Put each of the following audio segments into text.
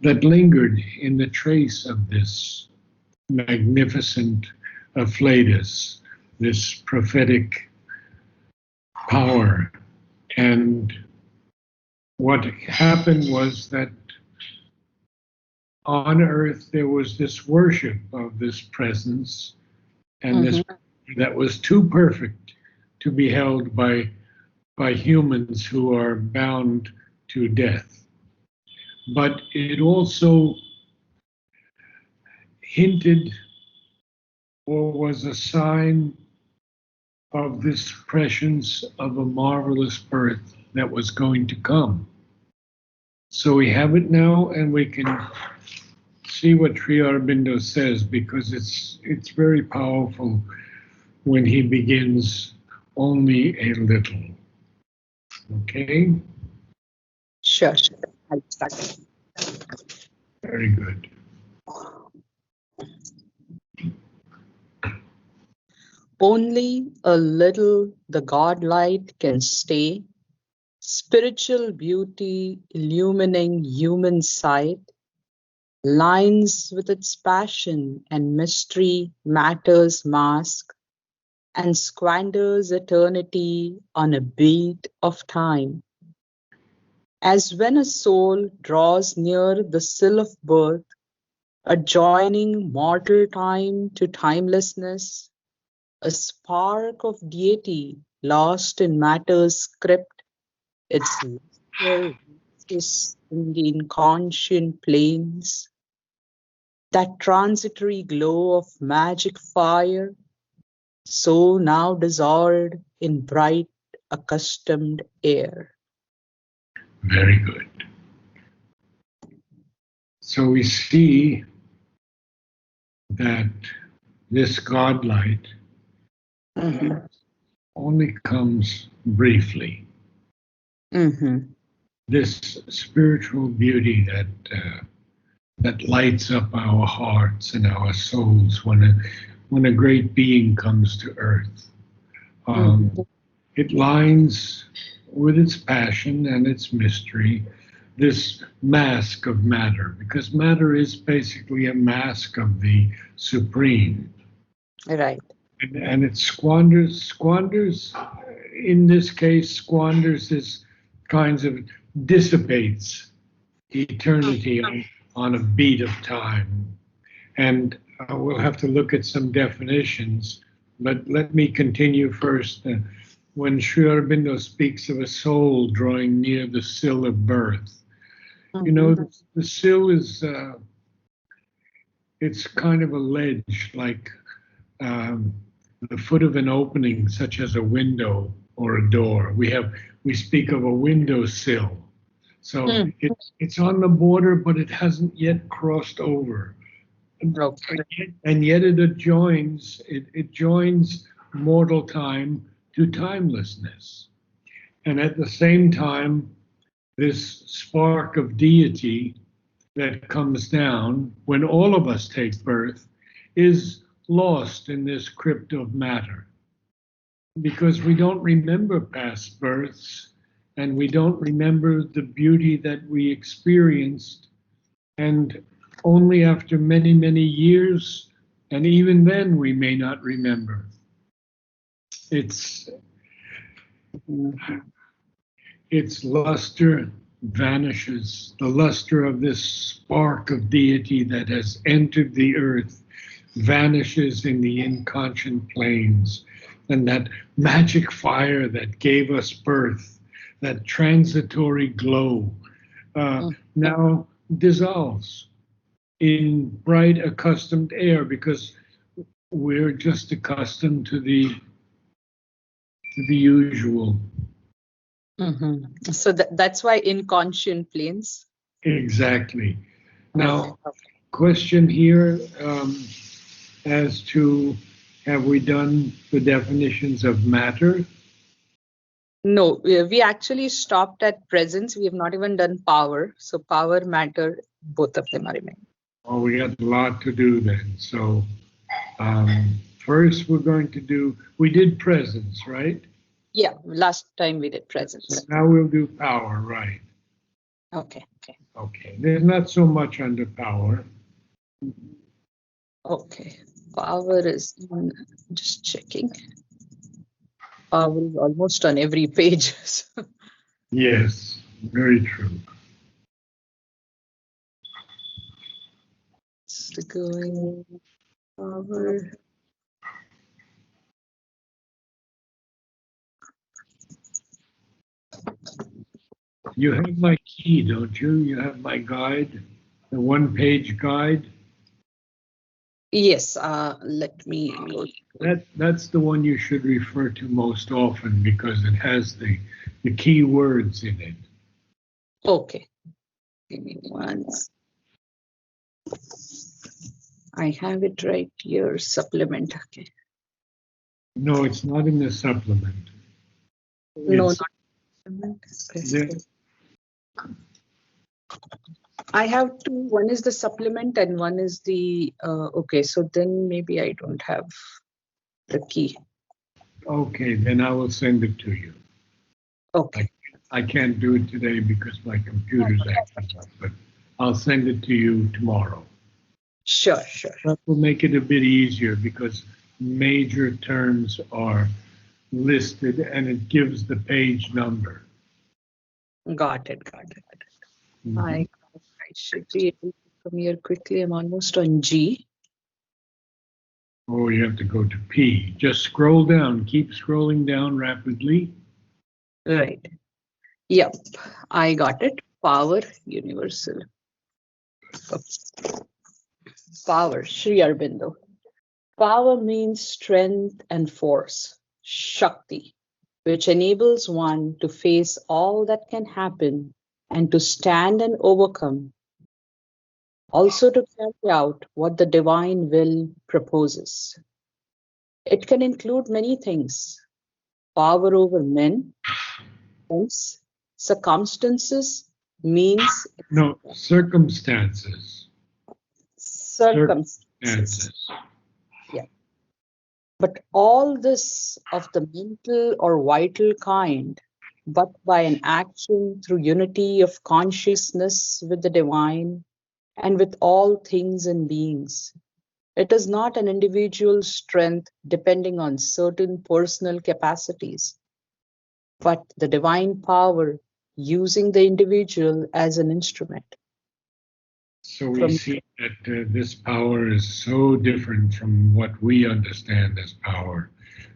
that lingered in the trace of this magnificent afflatus, this prophetic power. And what happened was that on earth there was this worship of this presence, and this that was too perfect to be held by humans who are bound to death. But it also hinted or was a sign of this prescience of a marvelous birth that was going to come. So we have it now, and we can see what Sri Aurobindo says, because it's very powerful when he begins only a little. Okay? Sure. I'll start. Very good. Only a little the godlight can stay, spiritual beauty illumining human sight, lines with its passion and mystery matter's mask, and squanders eternity on a beat of time. As when a soul draws near the sill of birth, adjoining mortal time to timelessness, a spark of deity lost in matter's script, its luster reaches in the inconscient planes, that transitory glow of magic fire, so now dissolved in bright accustomed air. Very good. So we see that this godlight only comes briefly. This spiritual beauty that lights up our hearts and our souls when a great being comes to earth. It lines with its passion and its mystery this mask of matter, because matter is basically a mask of the supreme. Right. And it squanders, in this case, squanders this kinds of dissipates eternity on a beat of time. And we'll have to look at some definitions, but let me continue first. When Sri Aurobindo speaks of a soul drawing near the sill of birth, you know, the sill is, it's kind of a ledge, like the foot of an opening, such as a window or a door. We speak of a windowsill. So it's on the border, but it hasn't yet crossed over. And yet it adjoins, it joins mortal time to timelessness. And at the same time, this spark of deity that comes down when all of us take birth is lost in this crypt of matter, because we don't remember past births, and we don't remember the beauty that we experienced, and only after many, many years, and even then we may not remember. Its luster vanishes. The luster of this spark of deity that has entered the earth vanishes in the inconscient planes, and that magic fire that gave us birth, that transitory glow, now dissolves in bright accustomed air, because we're just accustomed to the usual. So that's why inconscient planes. Exactly. Now, question here as to, have we done the definitions of matter? No, we actually stopped at presence. We have not even done power. So power, matter, both of them are remaining. Oh, we got a lot to do then. So first we're going to do, we did presence, right? Yeah, last time we did presence. Now we'll do power, right? Okay. Okay, there's not so much under power. Okay, power is just checking. Power is almost on every page. Yes, very true. Just going power. You have my key, don't you? You have my guide, the one-page guide. Yes, let me go. That's the one you should refer to most often because it has the key words in it. Okay, give me once. I have it right here, supplement. Okay. No, it's not in the supplement. No, It's not supplement. there. I have two. One is the supplement and one is the, okay, so then maybe I don't have the key. Okay, then I will send it to you. Okay. I can't do it today because my computer's acting up, but I'll send it to you tomorrow. Sure, sure. That will make it a bit easier because major terms are listed and it gives the page number. Got it, got it. Mhm. I should be able to come here quickly. I'm almost on G. Oh, you have to go to P. Just scroll down. Keep scrolling down rapidly. Right. Yep, I got it. Power, universal. Oops. Power, Sri Aurobindo. Power means strength and force, Shakti, which enables one to face all that can happen and to stand and overcome, also to carry out what the divine will proposes. It can include many things: power over men, things, circumstances, means, No, circumstances. circumstances. Circumstances. Yeah. But all this of the mental or vital kind, but by an action through unity of consciousness with the divine and with all things and beings. It is not an individual strength depending on certain personal capacities, but the divine power using the individual as an instrument. So we From see that this power is so different from what we understand as power.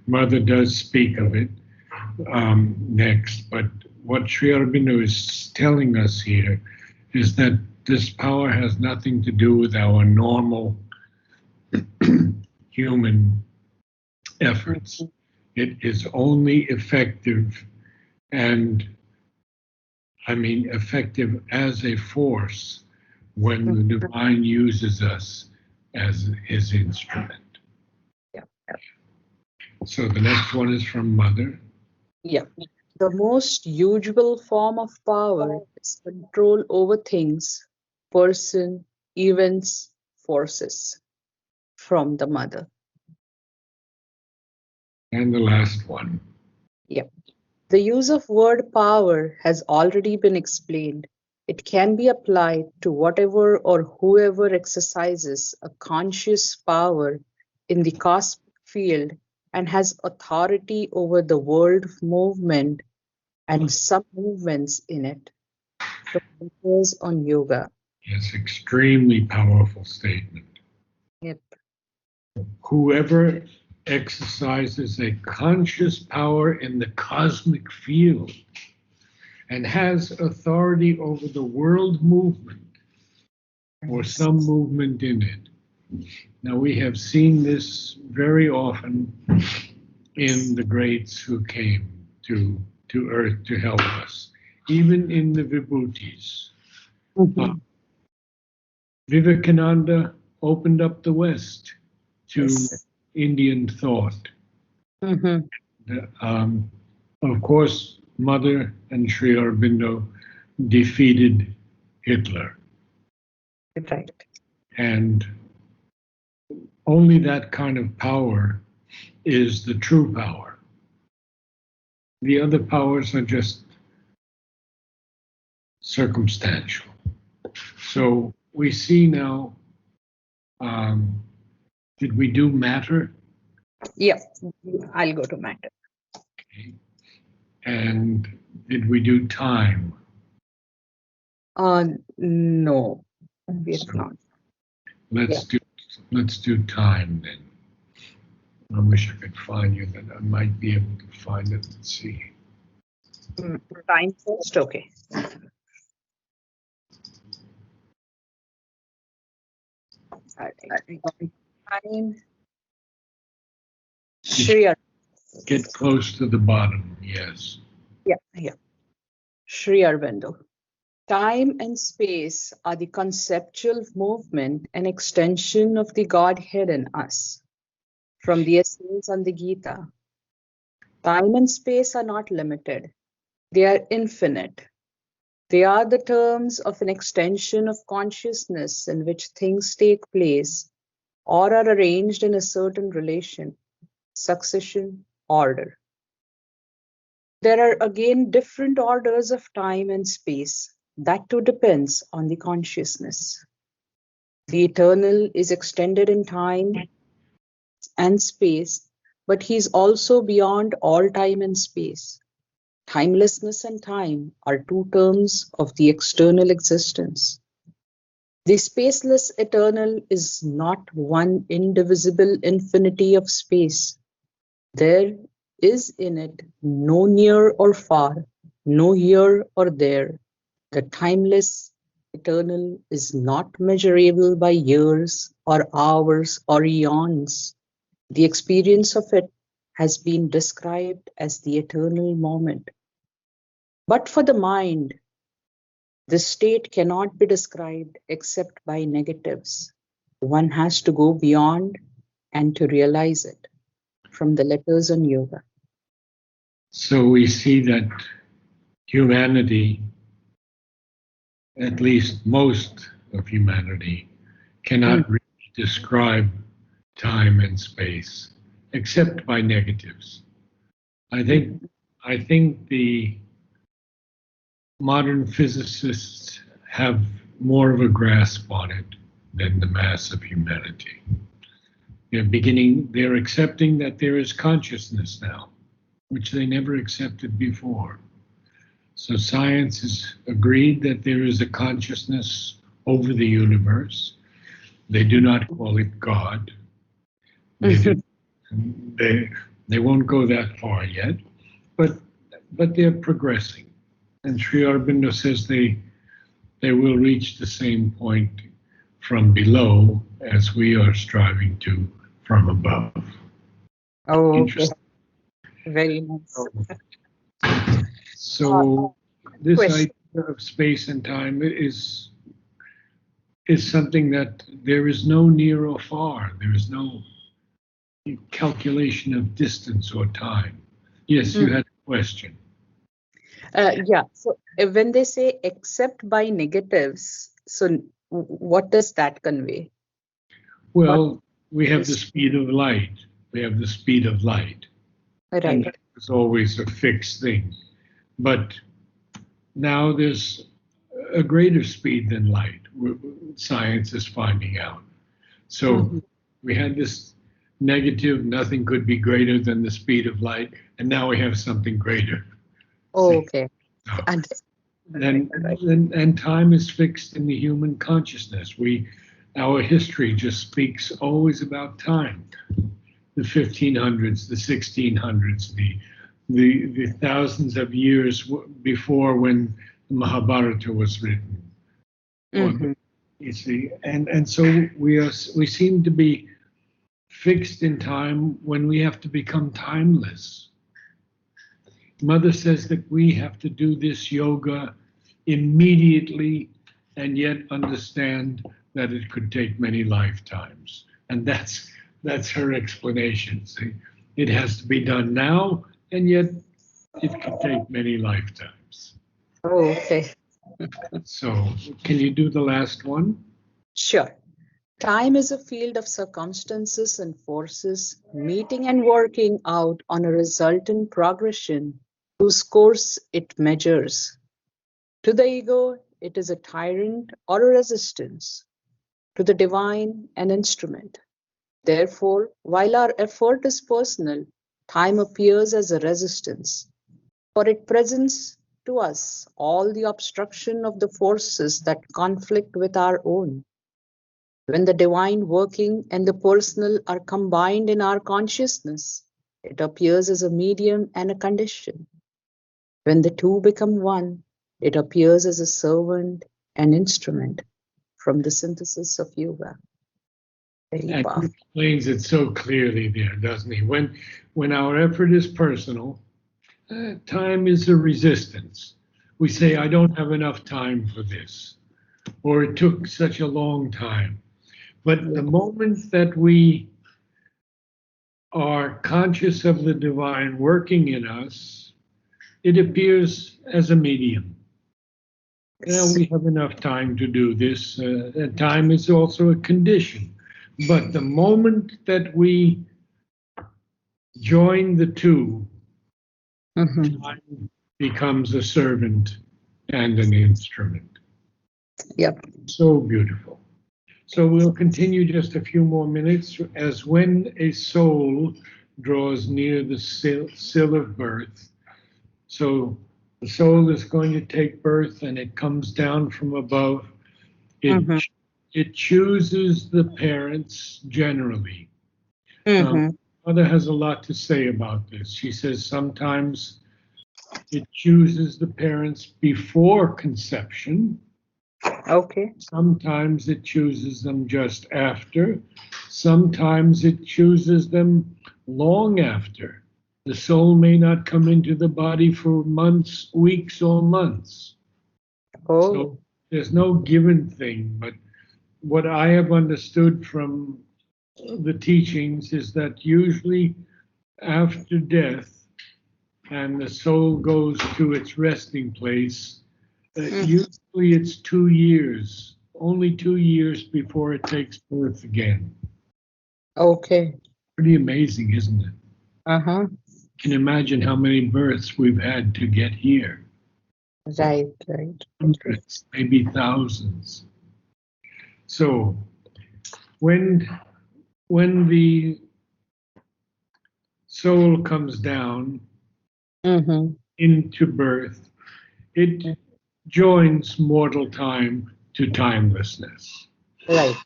Mother does speak of it next, but what Sri Aurobindo is telling us here is that this power has nothing to do with our normal human efforts. It is only effective, and I mean effective as a force when the divine uses us as his instrument. yeah, So the next one is from Mother. yeah. The most usual form of power is control over things, person, events, forces from the mother. And the last one. Yep. The use of word power has already been explained. It can be applied to whatever or whoever exercises a conscious power in the cosmic field and has authority over the world movement and some movements in it. The focus on yoga. Yes, extremely powerful statement. Yep. Whoever exercises a conscious power in the cosmic field and has authority over the world movement or some movement in it. Now, we have seen this very often in the greats who came to earth to help us, even in the Vibhutis. Mhm. Vivekananda opened up the West to Yes. Indian thought. Mhm. Of course, Mother and Sri Aurobindo defeated Hitler, Right. and only that kind of power is the true power. The other powers are just circumstantial. So we see now, did we do matter? Yeah, I'll go to matter. Okay. And did we do time? No, we have So not. let's do time then. I wish I could find you that. I might be able to find it. Let's see. Time first, okay. Time. Shri. Get close to the bottom. Yes. Yeah. Shri Aurobindo. Time and space are the conceptual movement and extension of the Godhead in us. From the essays on the Gita, time and space are not limited. They are infinite. They are the terms of an extension of consciousness in which things take place or are arranged in a certain relation, succession, order. There are again different orders of time and space. That too depends on the consciousness. The eternal is extended in time and space, but he is also beyond all time and space. Timelessness and time are two terms of the external existence. The spaceless eternal is not one indivisible infinity of space. There is in it no near or far, no here or there. The timeless eternal is not measurable by years or hours or eons. The experience of it has been described as the eternal moment. But for the mind, this state cannot be described except by negatives. One has to go beyond and to realize it from the letters on yoga. So we see that humanity, at least most of humanity, cannot really describe time and space except by negatives. I think the modern physicists have more of a grasp on it than the mass of humanity. They're accepting that there is consciousness now, which they never accepted before. So science has agreed that there is a consciousness over the universe. They do not call it God. They won't go that far yet, but they're progressing. And Sri Aurobindo says they will reach the same point from below as we are striving to from above. Oh, okay. Very nice. So this question. idea of space and time is something that there is no near or far. There is no calculation of distance or time. Yes, you had a question. Yeah. So when they say except by negatives, so what does that convey? Well, we have the speed of light. We have the speed of light. Right. And that was always a fixed thing. But now there's a greater speed than light. Science is finding out. So we had this negative, nothing could be greater than the speed of light, and now we have something greater. Oh, okay. And time is fixed in the human consciousness. Our history just speaks always about time. The 1500s, the 1600s, the thousands of years before when the Mahabharata was written. You see, and so we seem to be fixed in time when we have to become timeless. Mother says that we have to do this yoga immediately and yet understand that it could take many lifetimes. And that's her explanation. See, it has to be done now, and yet it could take many lifetimes. Oh, okay. So, can you do the last one? Sure. Time is a field of circumstances and forces meeting and working out on a resultant progression whose course it measures. To the ego, it is a tyrant or a resistance to the divine an instrument. Therefore, while our effort is personal, time appears as a resistance, for it presents to us all the obstruction of the forces that conflict with our own. When the divine working and the personal are combined in our consciousness, it appears as a medium and a condition. When the two become one, it appears as a servant and instrument from the synthesis of yoga. Very And he powerful. explains it so clearly there, doesn't he? When our effort is personal, time is a resistance. We say, I don't have enough time for this, or it took such a long time. But the moment that we are conscious of the divine working in us, it appears as a medium. We have enough time to do this. And time is also a condition. But the moment that we join the two, time becomes a servant and an instrument. Yep. So beautiful. So we'll continue just a few more minutes as when a soul draws near the sill of birth. So the soul is going to take birth and it comes down from above. It chooses the parents generally. Mother has a lot to say about this. She says sometimes it chooses the parents before conception. Okay. Sometimes it chooses them just after. Sometimes it chooses them long after. The soul may not come into the body for months, weeks, or months. Oh. So there's no given thing. But what I have understood from the teachings is that usually after death and the soul goes to its resting place, usually it's 2 years, only 2 years before it takes birth again. Okay. Pretty amazing, isn't it? Can you imagine how many births we've had to get here? Right. Hundreds, maybe thousands. So when the soul comes down into birth, it joins mortal time to timelessness. Right.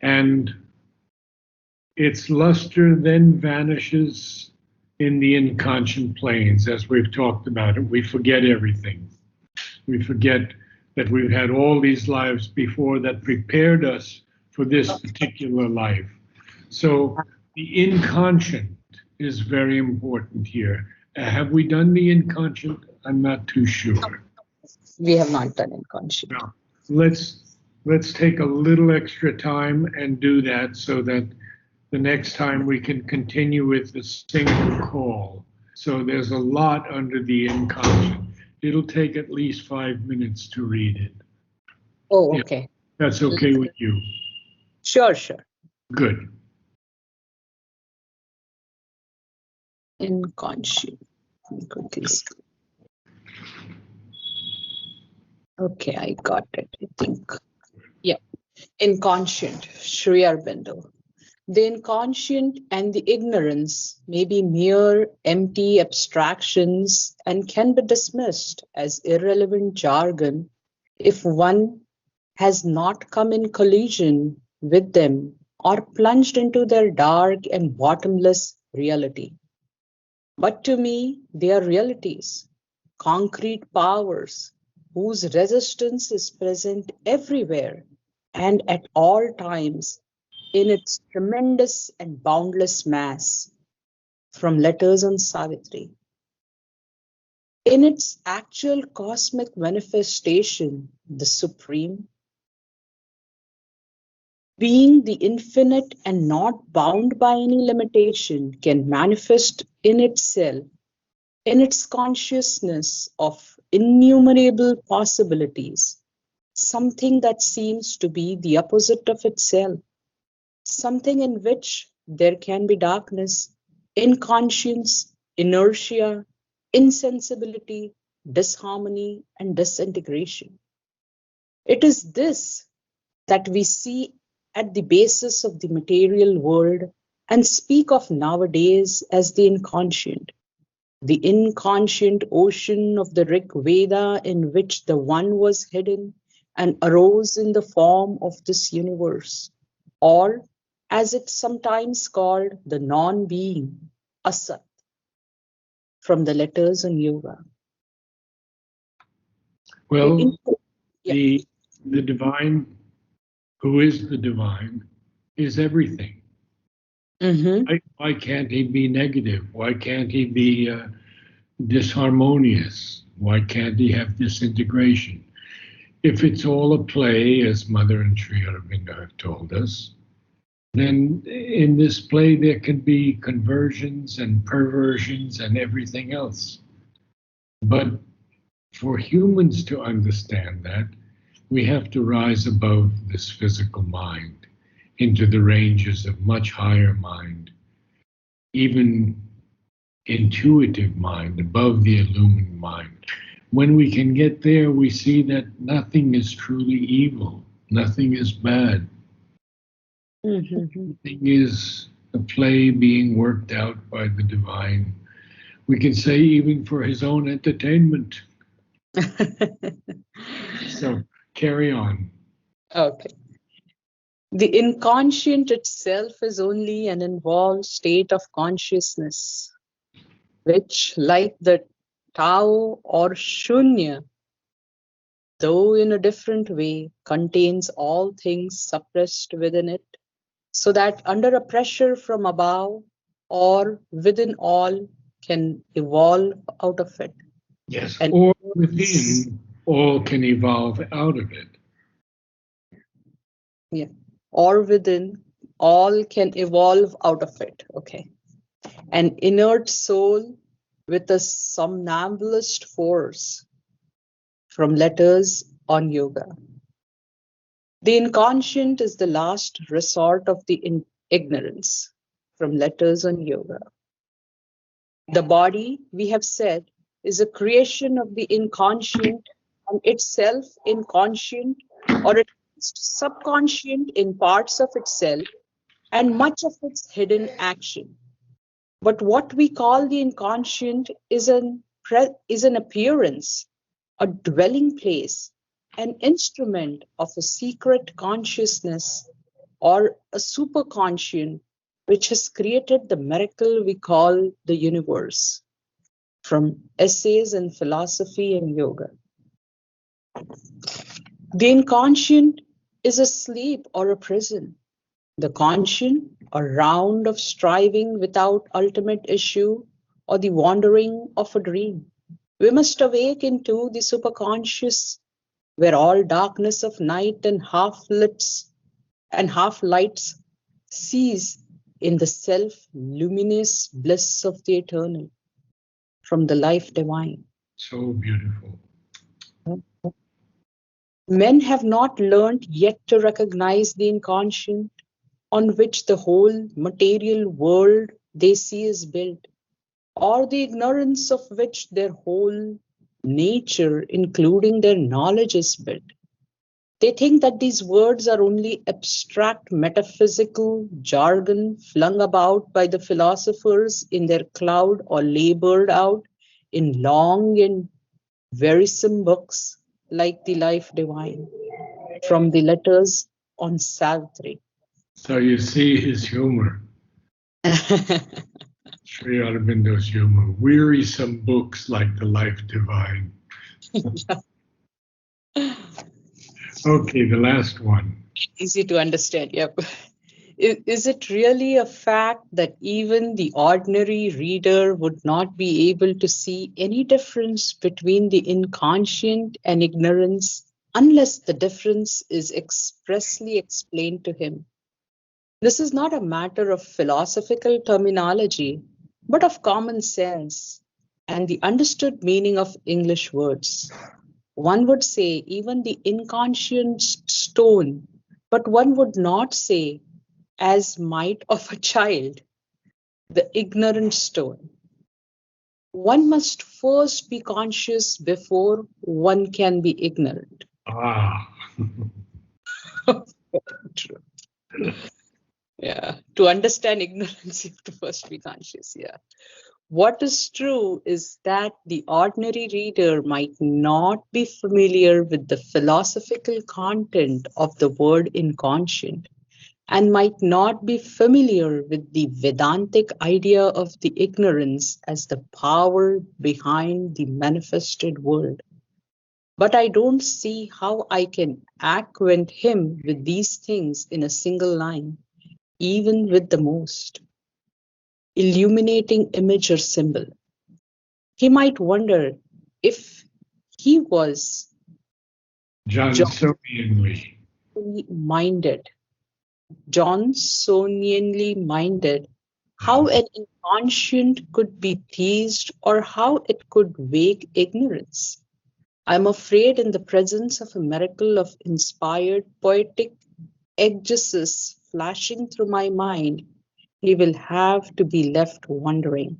And its luster then vanishes in the inconscient planes, as we've talked about it. We forget everything. We forget that we've had all these lives before that prepared us for this particular life. So the inconscient is very important here. Have we done the inconscient? I'm not too sure. We have not done inconscient. Now, let's take a little extra time and do that so that the next time we can continue with the single call. So there's a lot under the inconscient. It'll take at least 5 minutes to read it. Oh, okay. Yeah, that's okay with you? Sure. Good. Inconscient. Okay, I got it, I think. Yeah. Inconscient, Sri Aurobindo. The inconscient and the ignorance may be mere empty abstractions and can be dismissed as irrelevant jargon if one has not come in collision with them or plunged into their dark and bottomless reality. But to me, they are realities, concrete powers whose resistance is present everywhere and at all times in its tremendous and boundless mass. From Letters on Savitri. In its actual cosmic manifestation, the Supreme, being the infinite and not bound by any limitation, can manifest in itself, in its consciousness of innumerable possibilities, something that seems to be the opposite of itself, something in which there can be darkness, inconscience, inertia, insensibility, disharmony, and disintegration. It is this that we see at the basis of the material world and speak of nowadays as the inconscient ocean of the Rig Veda in which the One was hidden and arose in the form of this universe, or as it's sometimes called, the non-being, Asat, from the letters on yoga. Well, Yeah. the divine, who is the divine, is everything. Why can't he be negative? Why can't he be disharmonious? Why can't he have disintegration? If it's all a play, as Mother and Sri Aurobindo have told us, then in this play there can be conversions and perversions and everything else. But for humans to understand that, we have to rise above this physical mind into the ranges of much higher mind, even intuitive mind, above the illumined mind. When we can get there, we see that nothing is truly evil, nothing is bad. Everything is a play being worked out by the divine. We can say even for his own entertainment. So carry on. Okay. The inconscient itself is only an involved state of consciousness, which, like the Tao or Shunya, though in a different way, contains all things suppressed within it, so that under a pressure from above or within all can evolve out of it. Yes, And or within, all can evolve out of it. yeah, or within, all can evolve out of it. Okay. An inert soul with a somnambulist force, from letters on yoga. The inconscient is the last resort of the ignorance, from letters on yoga. The body, we have said, is a creation of the inconscient and itself inconscient, or at least subconscient in parts of itself and much of its hidden action. But what we call the inconscient is an appearance, a dwelling place, an instrument of a secret consciousness or a superconscient which has created the miracle we call the universe. From Essays in Philosophy and Yoga. The inconscient is a sleep or a prison. The conscient, a round of striving without ultimate issue, or the wandering of a dream. We must awake into the superconscious, where all darkness of night and half lights cease in the self-luminous bliss of the eternal, from the life divine. So beautiful. Men have not learned yet to recognize the inconscient on which the whole material world they see is built, or the ignorance of which their whole nature, including their knowledge, is built. They think that these words are only abstract metaphysical jargon flung about by the philosophers in their cloud or labored out in long and wearisome books like the Life Divine, from the letters on Savitri. So you see his humor. Sri Aurobindo's humor. Wearisome books like The Life Divine. Okay, the last one. Easy to understand, yep. Is it really a fact that even the ordinary reader would not be able to see any difference between the inconscient and ignorance unless the difference is expressly explained to him? This is not a matter of philosophical terminology, but of common sense and the understood meaning of English words. One would say even the inconscient stone, but one would not say, as might of a child, the ignorant stone. One must first be conscious before one can be ignorant. Ah, True. Yeah. To understand ignorance, you have to first be conscious. Yeah. What is true is that the ordinary reader might not be familiar with the philosophical content of the word inconscient and might not be familiar with the Vedantic idea of the ignorance as the power behind the manifested world. But I don't see how I can acquaint him with these things in a single line, even with the most illuminating image or symbol. He might wonder if he was Johnsonianly. minded, Johnsonianly minded, how an inconscient could be teased or how it could wake ignorance. I'm afraid, in the presence of a miracle of inspired poetic exegesis flashing through my mind, he will have to be left wondering.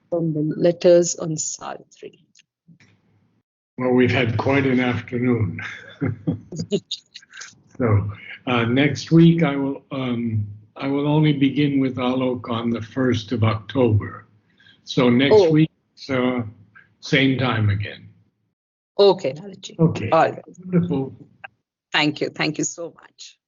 From the letters on Savitri. Well, we've had quite an afternoon. So next week I will only begin with Alok on the 1st of October. So next week, same time again. Okay, Naradji. Okay. All right. Wonderful. Thank you. Thank you so much.